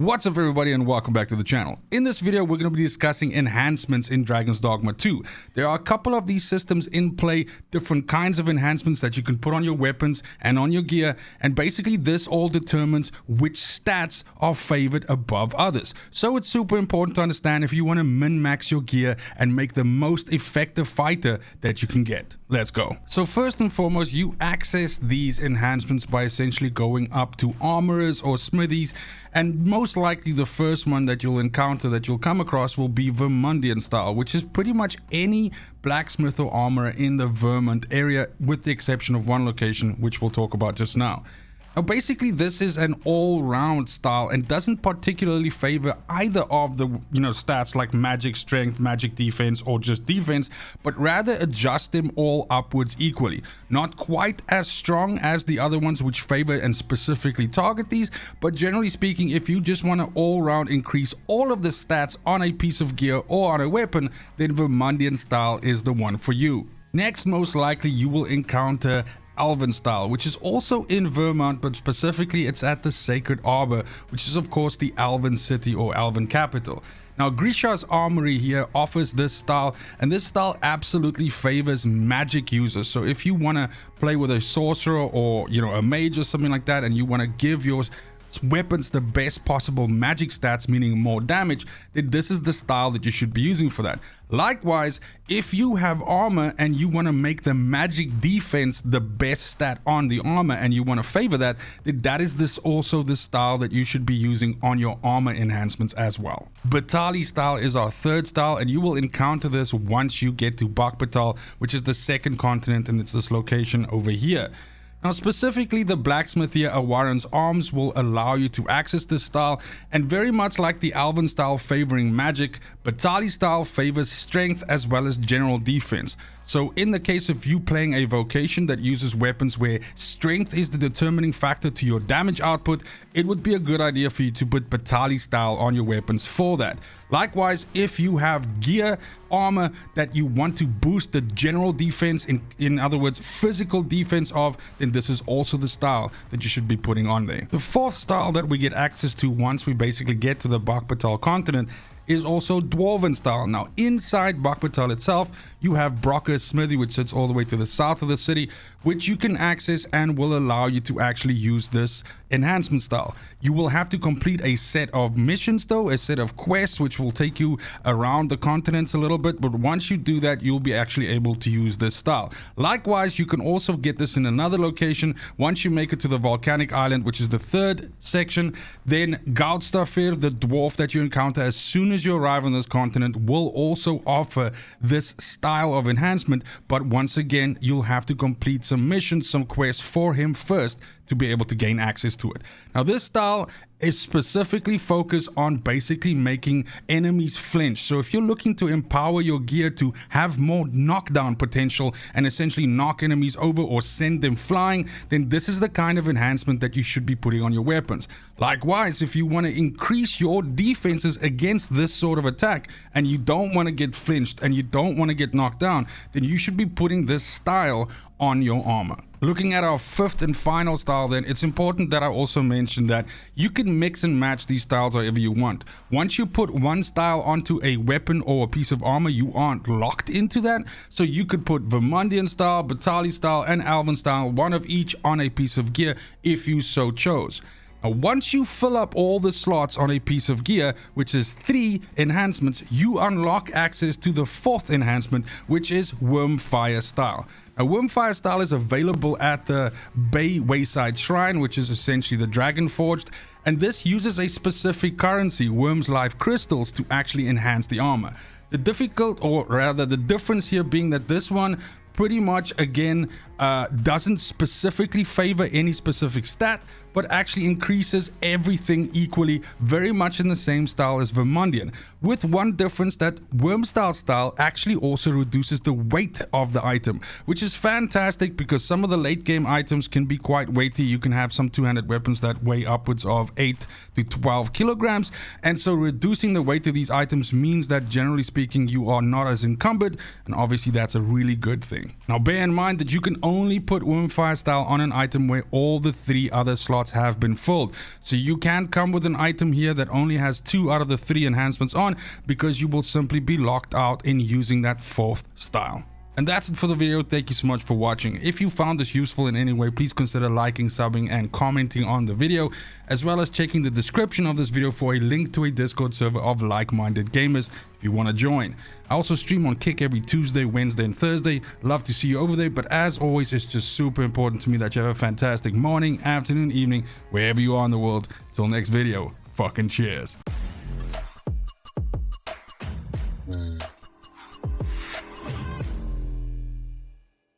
What's up everybody and welcome back to the channel. In this video we're going to be discussing enhancements in Dragon's Dogma 2. There are a couple of these systems in play, different kinds of enhancements that you can put on your weapons and on your gear, and basically this all determines which stats are favored above others. So it's super important to understand if you want to min-max your gear and make the most effective fighter that you can get. Let's go. So first and foremost, you access these enhancements by essentially going up to armorers or smithies, and most likely the first one that you'll encounter, that you'll come across, will be Vermian style, which is pretty much any blacksmith or armorer in the Vermont area, with the exception of one location, which we'll talk about just now. Now basically this is an all-round style and doesn't particularly favor either of the stats like magic strength, magic defense, or just defense, but rather adjust them all upwards equally. Not quite as strong as the other ones which favor and specifically target these, but generally speaking, if you just want to all-round increase all of the stats on a piece of gear or on a weapon, then Vermian style is the one for you. Next, most likely you will encounter Alven style, which is also in Vermont, but specifically it's at the Sacred Arbor, which is of course the Alven city or Alven capital. Now Grisha's armory here offers this style, and this style absolutely favors magic users. So if you want to play with a sorcerer or a mage or something like that, and you want to give your weapons the best possible magic stats, meaning more damage, then this is the style that you should be using for that. Likewise, if you have armor and you want to make the magic defense the best stat on the armor and you want to favor that, then that is also the style that you should be using on your armor enhancements as well. Batali style is our third style, and you will encounter this once you get to Batali, which is the second continent, and it's this location over here. Now specifically, the blacksmith here, Awaren's Arms, will allow you to access this style, and very much like the Alven style favoring magic, Batali style favors strength as well as general defense. So in the case of you playing a vocation that uses weapons where strength is the determining factor to your damage output, it would be a good idea for you to put Batali style on your weapons for that. Likewise, if you have gear, armor that you want to boost the general defense, in other words physical defense of, then this is also the style that you should be putting on there. The fourth style that we get access to once we basically get to the Batali continent is also Dwarven style. Now inside Batali itself, you have Brocker's smithy, which sits all the way to the south of the city, which you can access and will allow you to actually use this enhancement style. You will have to complete a set of missions though, a set of quests, which will take you around the continents a little bit, but once you do that, you'll be actually able to use this style. Likewise, you can also get this in another location. Once you make it to the volcanic island, which is the third section, then Goudstafir, the dwarf that you encounter as soon as you arrive on this continent, will also offer this style of enhancement, but once again you'll have to complete some missions, some quests for him first to be able to gain access to it. Now this style is specifically focused on basically making enemies flinch. So if you're looking to empower your gear to have more knockdown potential and essentially knock enemies over or send them flying, then this is the kind of enhancement that you should be putting on your weapons. Likewise, if you want to increase your defenses against this sort of attack and you don't want to get flinched and you don't want to get knocked down, then you should be putting this style on your armor. Looking at our fifth and final style, then it's important that I also mention that you can mix and match these styles however you want. Once you put one style onto a weapon or a piece of armor, you aren't locked into that. So you could put Vermian style, Batali style, and Alven style, one of each on a piece of gear if you so chose. Now, once you fill up all the slots on a piece of gear, which is 3 enhancements, you unlock access to the fourth enhancement, which is Wormfire style. Now, Wormfire style is available at the Bay Wayside Shrine, which is essentially the Dragon Forged, and this uses a specific currency, Worm's Life Crystals, to actually enhance the armor. The difference here being that this one pretty much again doesn't specifically favor any specific stat, but actually increases everything equally, very much in the same style as Vermian. with one difference, that worm style actually also reduces the weight of the item, which is fantastic because some of the late game items can be quite weighty. You can have some two-handed weapons that weigh upwards of 8 to 12 kilograms, and so reducing the weight of these items means that generally speaking you are not as encumbered, and obviously that's a really good thing. Now bear in mind that you can only put Wormfire style on an item where all the 3 other slots have been filled, so you can't come with an item here that only has 2 out of the 3 enhancements on, because you will simply be locked out in using that 4th style. And that's it for the video. Thank you so much for watching. If you found this useful in any way, please consider liking, subbing, and commenting on the video, as well as checking the description of this video for a link to a Discord server of like-minded gamers if you want to join. I also stream on Kick every Tuesday, Wednesday, and Thursday. Love to see you over there, but as always, it's just super important to me that you have a fantastic morning, afternoon, evening, wherever you are in the world. Till next video, fucking cheers.